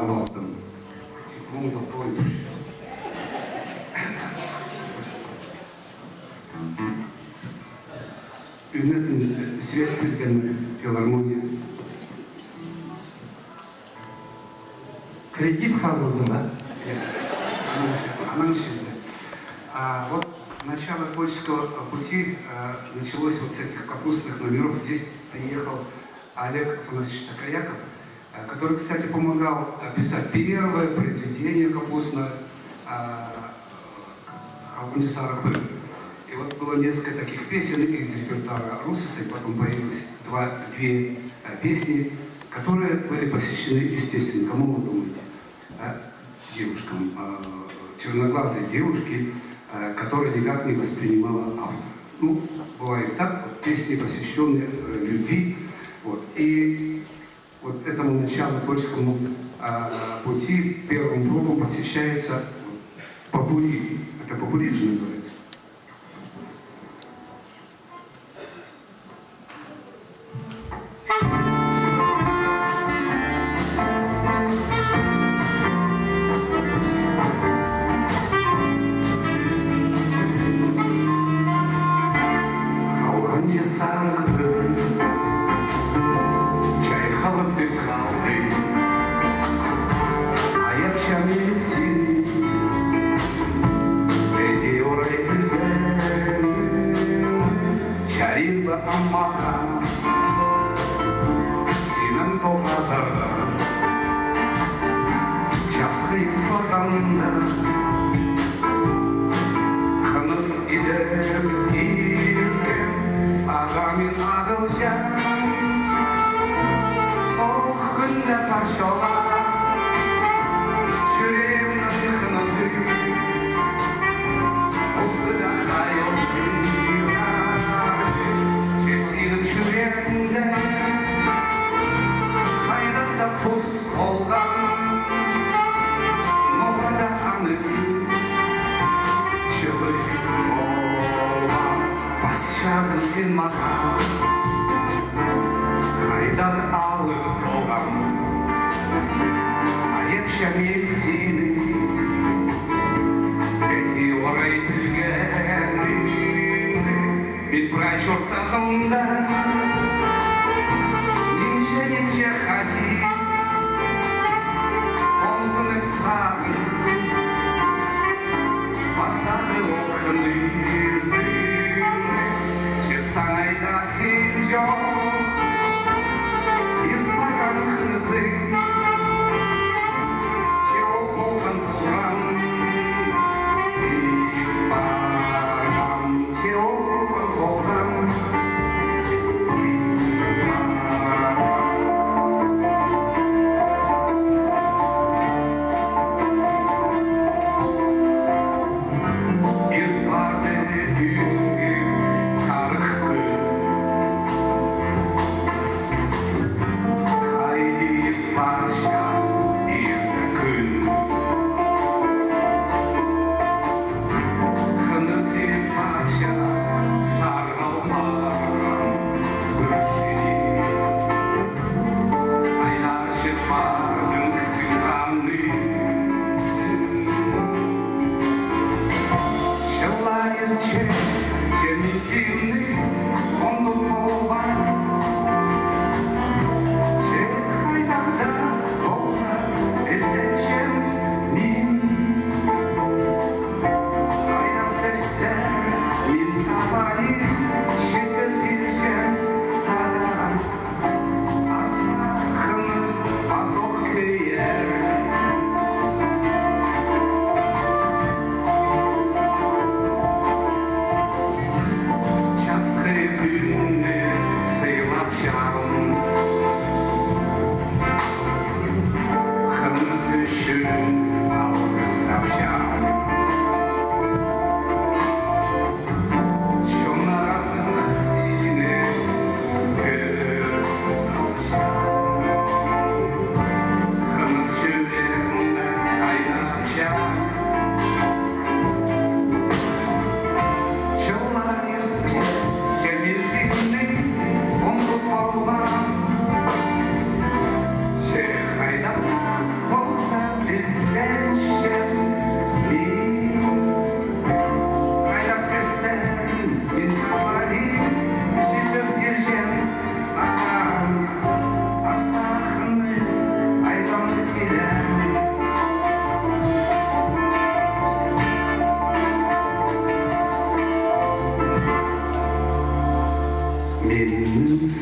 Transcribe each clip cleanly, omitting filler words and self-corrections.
aldım. Bunu zaptoymuş. Ünlü Свет Bilgen филармония. Кредит халдың ба? Вот начало творческого пути началось вот с этих капустных номеров. Здесь приехал Олег Афанасьевич Такаяков, который, кстати, помогал писать первое произведение капустное Халкунди Сарабы. И вот было несколько таких песен из репертуара Русиса, и потом появились две песни, которые были посвящены, естественно, кому вы думаете? Девушкам, черноглазой девушке, которая никак не воспринимала автора. Ну, бывает так, вот, песни, посвященные любви. Вот. И вот этому началу творческому пути, первым пробам посвящается попури. Это попури же называется?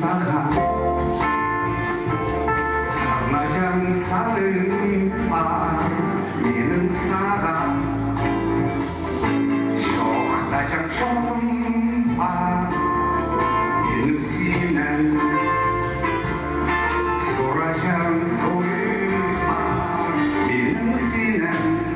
사가 산마장 사는 밤이는 사가 쇼다장 쇼파 이는 시는 소라장 소리파 이는 시는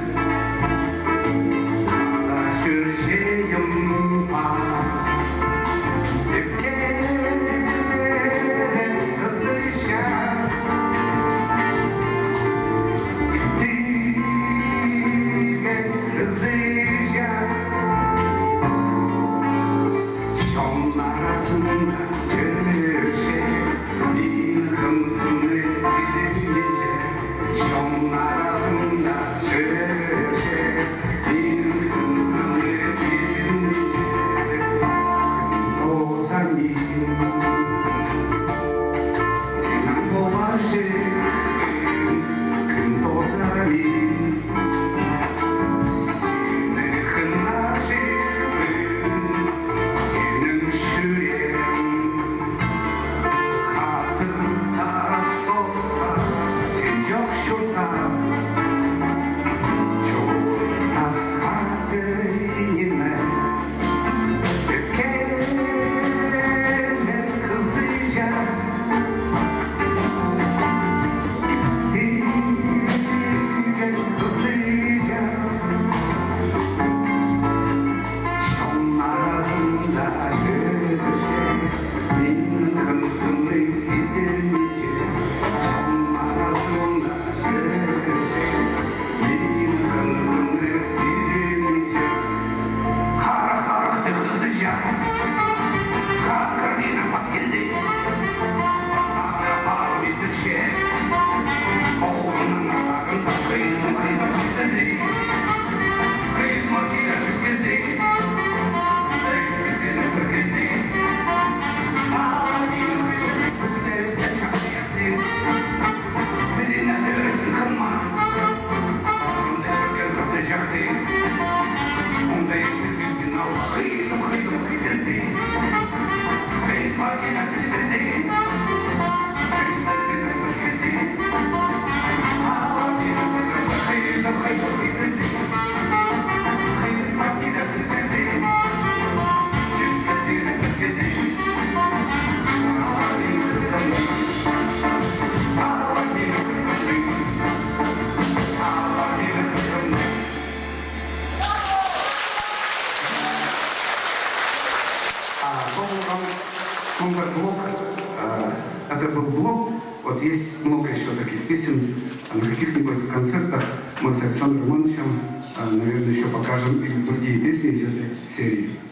Это был блок. Вот есть много еще таких песен. На каких-нибудь концертах мы с Александром Ивановичем, наверное, еще покажем и другие песни из этой серии.